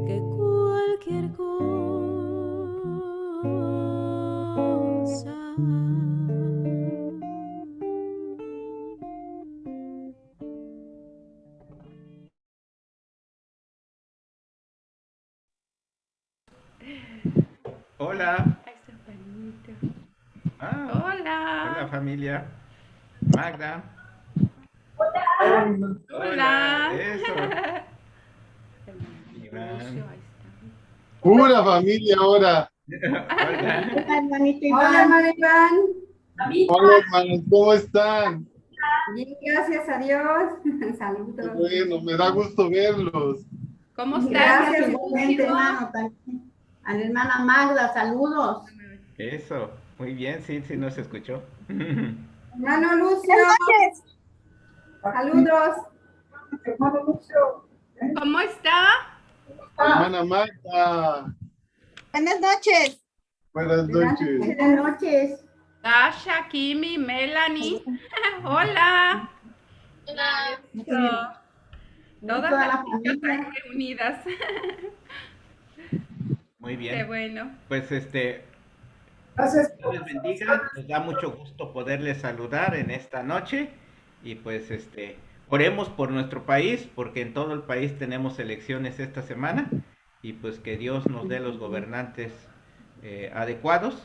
que cualquier cosa. Hola. Ay, está bonito. Ah, Hola. hola familia. Magda. Hola. Eso. Iván. Ahí está. Pura familia ahora. Hola. Hola, hermano Iván. Hola, hermanos, ¿cómo están? Bien, gracias a Dios. Qué Saludos. bueno, me da gusto verlos. ¿Cómo estás? Gracias igualmente, hermano. También. A la hermana Magda, saludos. Eso. Muy bien, sí, sí nos escuchó. Hermano Lucio. Saludos. Hermano Lucio. ¿Cómo está? Hermana Magda, Buenas noches. buenas noches. Buenas noches. Tasha, Kimi, Melanie. Hola. Hola. Todas Toda la las chicas familia. ahí reunidas. Muy bien. Qué bueno. Pues Gracias. Dios les bendiga, nos da mucho gusto poderles saludar en esta noche y pues oremos por nuestro país porque en todo el país tenemos elecciones esta semana y pues que Dios nos dé los gobernantes adecuados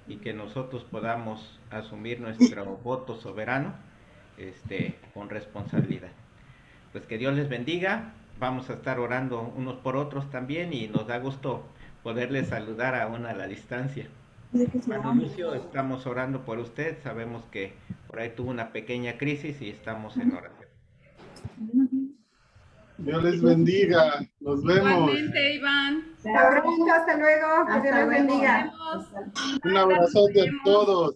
y que nosotros podamos asumir nuestro voto soberano con responsabilidad. Pues que Dios les bendiga, vamos a estar orando unos por otros también y nos da gusto poderles saludar aún a la distancia. Hermano Lucio, estamos orando por usted, sabemos que por ahí tuvo una pequeña crisis y estamos en oración. Dios les bendiga, nos vemos. Igualmente, Iván. Hasta pronto, hasta luego. Que Dios les bendiga. Nos vemos. Un abrazote a todos.